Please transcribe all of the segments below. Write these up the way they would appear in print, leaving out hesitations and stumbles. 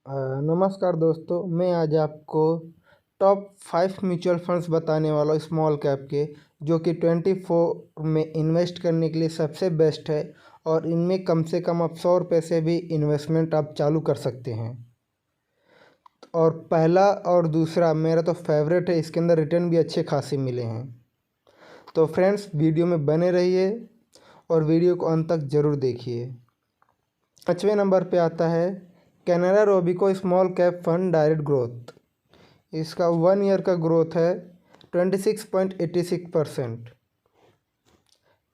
नमस्कार दोस्तों, मैं आज आपको टॉप 5 म्यूचुअल फंड्स बताने वाला हूँ स्मॉल कैप के, जो कि 24 में इन्वेस्ट करने के लिए सबसे बेस्ट है। और इनमें कम से कम आप 100 रुपये से भी इन्वेस्टमेंट आप चालू कर सकते हैं। और पहला और दूसरा मेरा तो फेवरेट है, इसके अंदर रिटर्न भी अच्छे खासे मिले हैं। तो फ्रेंड्स, वीडियो में बने रहिए और वीडियो को अंत तक ज़रूर देखिए। 5वें नंबर पे आता है Canara Robeco small cap fund direct growth. इसका 1 ईयर का ग्रोथ है 26.86%।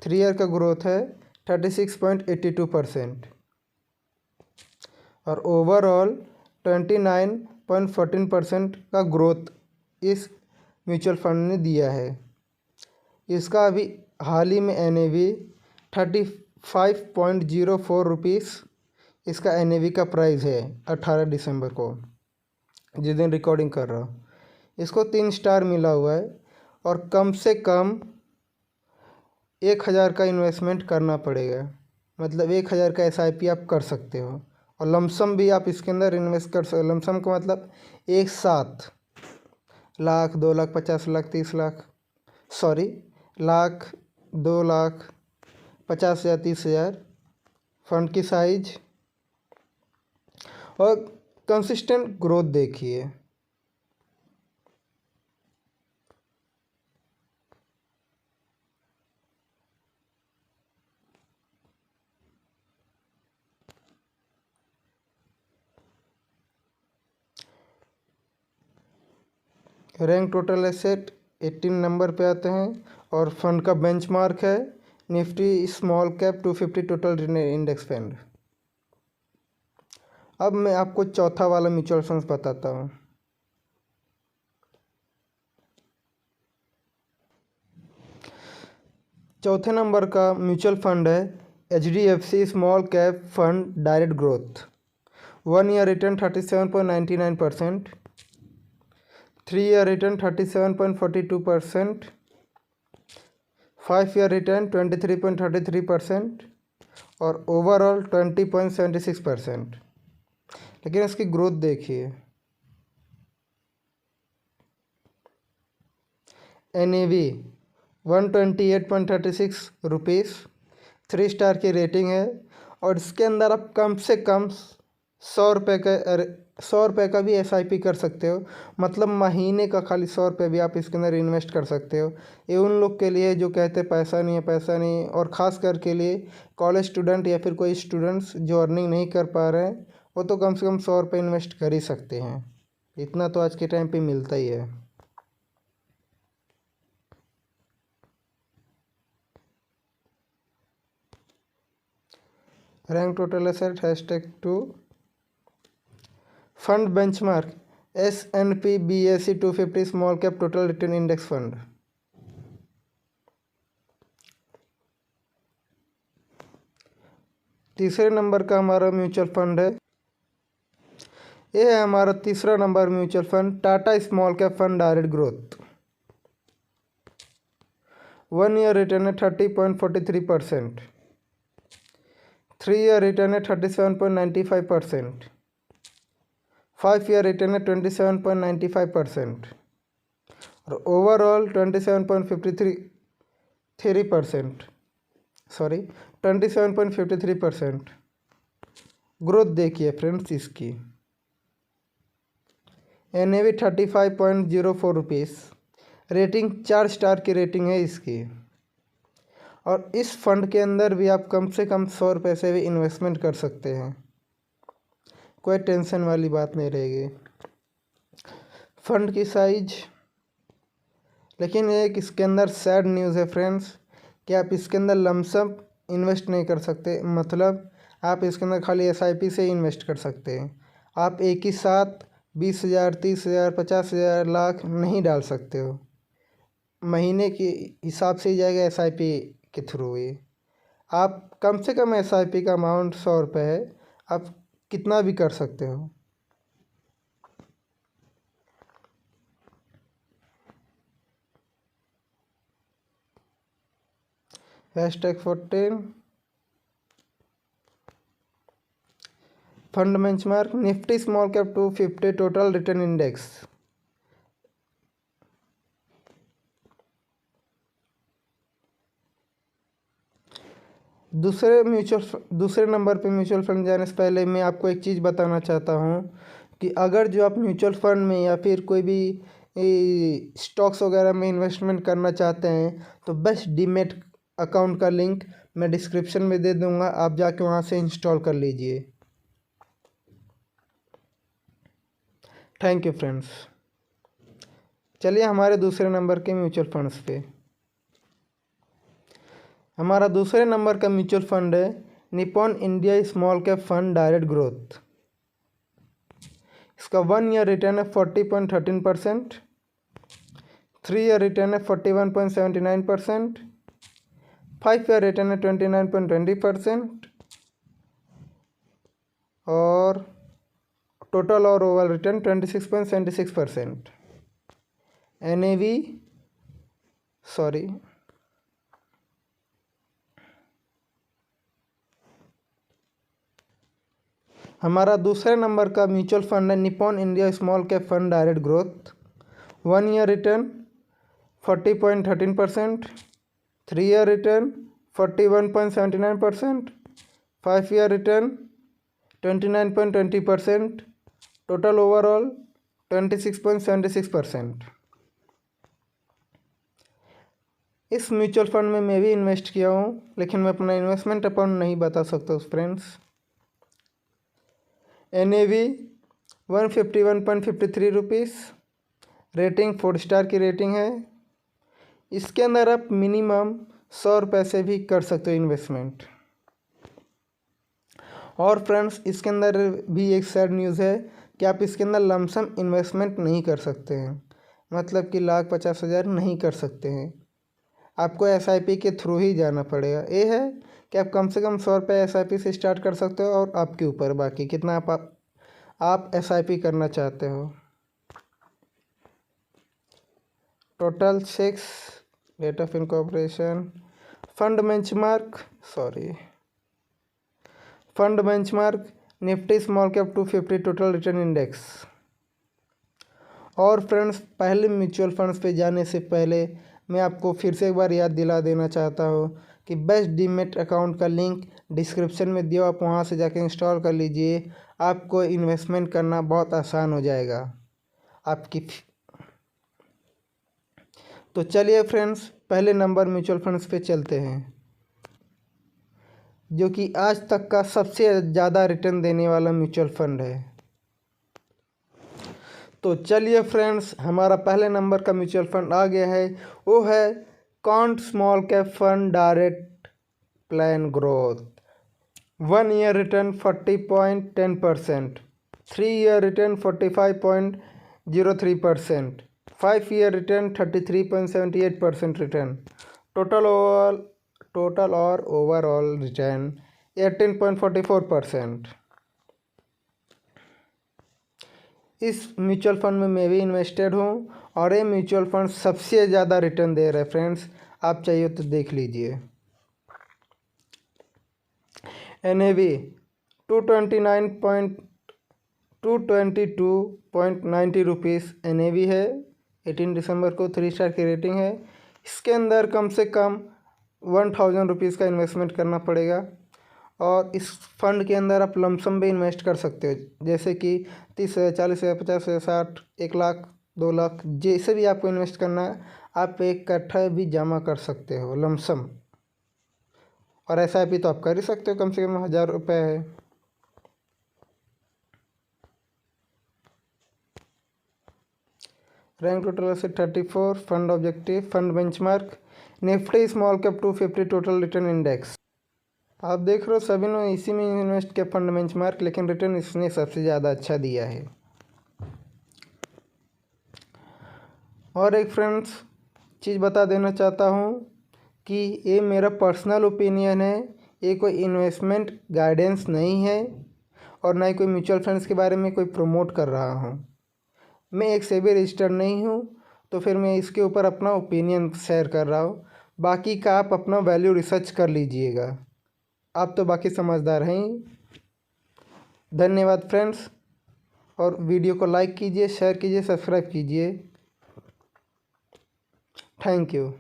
3 ईयर का ग्रोथ है 36.82%। और ओवरऑल 29.14% का ग्रोथ इस म्यूचुअल फंड ने दिया है। इसका अभी हाल ही में NAV 35.04 रुपीज़ इसका NAV का प्राइस है 18 दिसंबर को, जिस दिन रिकॉर्डिंग कर रहा हूँ। इसको 3 स्टार मिला हुआ है और कम से कम 1000 का इन्वेस्टमेंट करना पड़ेगा। मतलब 1000 का SIP आप कर सकते हो। और लमसम भी आप इसके अंदर इन्वेस्ट कर सकते हो। लमसम का मतलब एक साथ लाख, 2 लाख, 50 लाख, 30 लाख, सॉरी, लाख, 2 लाख, 50,000, 30,000 फंड की साइज और कंसिस्टेंट ग्रोथ देखिए। रैंक टोटल एसेट 18 नंबर पे आते हैं और फंड का बेंचमार्क है Nifty small cap 250 total index fund. अब मैं आपको चौथा वाला म्यूचुअल फंड बताता हूँ। चौथे नंबर का म्यूचुअल फंड है HDFC small cap fund direct growth. 1 year return 37.99%। 3 year return 37.42%। 5 year return 23.33% और ओवरऑल 20.76%। लेकिन इसकी ग्रोथ देखिए। NAV 128.36 रुपीज़, 3 स्टार की रेटिंग है। और इसके अंदर आप कम से कम 100 रुपये का भी SIP कर सकते हो। मतलब महीने का खाली 100 रुपये भी आप इसके अंदर इन्वेस्ट कर सकते हो। ये उन लोग के लिए जो कहते हैं पैसा नहीं है, पैसा नहीं, और ख़ास कर के लिए कॉलेज स्टूडेंट या फिर कोई स्टूडेंट्स जो अर्निंग नहीं कर पा रहे हैं, वो तो कम से कम 100 रुपये इन्वेस्ट कर ही सकते हैं। इतना तो आज के टाइम पे मिलता ही है। Rank total asset #2 fund benchmark S&P BSE 250 small cap total return index fund. तीसरे नंबर का हमारा म्यूचुअल फंड है, ये है हमारा तीसरा number mutual fund Tata small cap fund direct growth. 1 year return है 30.43%। 3 ईयर रिटर्न है 37.95%। 5 ईयर रिटर्न है 27.95% और ओवरऑल 27.53%, सॉरी 27.53% ग्रोथ देखिए फ्रेंड्स इसकी। NAV 35.04 रुपीज़, रेटिंग 4 स्टार की रेटिंग है इसकी। और इस फंड के अंदर भी आप कम से कम 100 रुपये से भी इन्वेस्टमेंट कर सकते हैं। कोई टेंशन वाली बात नहीं रहेगी। फंड की साइज, लेकिन एक इसके अंदर सैड न्यूज़ है फ्रेंड्स कि आप इसके अंदर लमसम इन्वेस्ट नहीं कर सकते। मतलब आप इसके अंदर खाली SIP से ही इन्वेस्ट कर सकते हैं। आप एक ही साथ 20,000, 30,000, 50,000, लाख नहीं डाल सकते हो। महीने के हिसाब से ही जाएगा SIP के थ्रू ही। आप कम से कम SIP का अमाउंट 100 रुपये है, आप कितना भी कर सकते हो। #14 fund benchmark Nifty small cap 250 total return index. दूसरे नंबर पे म्यूचुअल फंड जाने से पहले मैं आपको एक चीज़ बताना चाहता हूँ कि अगर जो आप म्यूचुअल फंड में या फिर कोई भी स्टॉक्स वगैरह में इन्वेस्टमेंट करना चाहते हैं तो बेस्ट डीमेट अकाउंट का लिंक मैं डिस्क्रिप्शन में दे दूँगा, आप जाके वहाँ से इंस्टॉल कर लीजिए। Thank you friends. चलिए हमारे दूसरे नंबर के म्यूचुअल फंड्स पे। हमारा दूसरे नंबर का म्यूचुअल फंड है Nippon India small cap fund direct growth. इसका 1 ईयर रिटर्न है 40.13%, 3 ईयर रिटर्न है 41.79%, 5 ईयर रिटर्न है 29.20% और टोटल और ओवरऑल रिटर्न 26.76%। NAV सॉरी हमारा दूसरे नंबर का म्यूचुअल फंड है Nippon India small cap fund direct growth. 1 year return 40.13%, 3 year return 41.79%, 5 year return 29.20%, total overall 26.76%। इस म्यूचुअल फंड में मैं भी इन्वेस्ट किया हूँ, लेकिन मैं अपना इन्वेस्टमेंट अमाउंट नहीं बता सकता friends. NAV 151.53 rupees, rating 4 star की रेटिंग है। इसके अंदर आप मिनिमम 100 रुपये से भी कर सकते हो इन्वेस्टमेंट। और फ्रेंड्स इसके अंदर भी एक सैड न्यूज़ है कि आप इसके अंदर लमसम इन्वेस्टमेंट नहीं कर सकते हैं, मतलब कि 1,50,000 नहीं कर सकते हैं, आपको SIP के थ्रू ही जाना पड़ेगा। ये है कि आप कम से कम 100 रुपये SIP से स्टार्ट कर सकते हो और आपके ऊपर बाकी कितना आप SIP करना चाहते हो। Total 6 date of incorporation fund benchmark Nifty small cap 250 total return index. और फ्रेंड्स पहले म्यूचुअल फंड्स पे जाने से पहले मैं आपको फिर से एक बार याद दिला देना चाहता हूँ कि बेस्ट डीमेट अकाउंट का लिंक डिस्क्रिप्शन में दिया, आप वहाँ से जाके इंस्टॉल कर लीजिए। आपको इन्वेस्टमेंट करना बहुत आसान हो जाएगा आपकी। तो चलिए फ्रेंड्स पहले नंबर म्यूचुअल फंड्स पे चलते हैं, जो कि आज तक का सबसे ज़्यादा रिटर्न देने वाला म्यूचुअल फंड है। तो चलिए फ्रेंड्स हमारा पहले नंबर का म्यूचुअल फंड आ गया है, वो है can't small cap fund direct plan growth. 1 year return 40.10%, 3 year return 45.03%, 5 year return 33.78% return, total और ओवरऑल रिटर्न 18.44%। इस म्यूचुअल फंड में मैं भी इन्वेस्टेड हूँ और ये म्यूचुअल फंड सबसे ज़्यादा रिटर्न दे रहा है फ्रेंड्स, आप चाहिए तो देख लीजिए। NAV 222.90 रुपीज़ NAV है। 18 दिसंबर को 3 स्टार की रेटिंग है। इसके अंदर कम से कम 1000 रुपीज़ का इन्वेस्टमेंट करना पड़ेगा और इस फंड के अंदर आप लमसम भी इन्वेस्ट कर सकते हो, जैसे कि 30,000, 40,000, 50,000, 60, 1 लाख, 2 लाख, जैसे भी आपको इन्वेस्ट करना है आप एक इकट्ठा भी जमा कर सकते हो लमसम। और SIP तो आप कर ही सकते हो, कम से कम 1000 रुपये है। रैंक टोटल से 34। Fund objective fund benchmark Nifty small cap 250 total return index. आप देख रहे हो सभी ने इसी में इन्वेस्ट किया फंड बेंचमार्क, लेकिन रिटर्न इसने सबसे ज़्यादा अच्छा दिया है। और एक फ्रेंड्स चीज़ बता देना चाहता हूँ कि ये मेरा पर्सनल ओपिनियन है, ये कोई इन्वेस्टमेंट गाइडेंस नहीं है और ना ही कोई म्यूचुअल फंड्स के बारे में कोई प्रमोट कर रहा हूँ। मैं एक सेबी रजिस्टर्ड नहीं हूँ, तो फिर मैं इसके ऊपर अपना ओपिनियन शेयर कर रहा हूँ। बाकी का आप अपना वैल्यू रिसर्च कर लीजिएगा, आप तो बाकी समझदार हैं। धन्यवाद फ्रेंड्स, और वीडियो को लाइक कीजिए, शेयर कीजिए, सब्सक्राइब कीजिए। Thank you.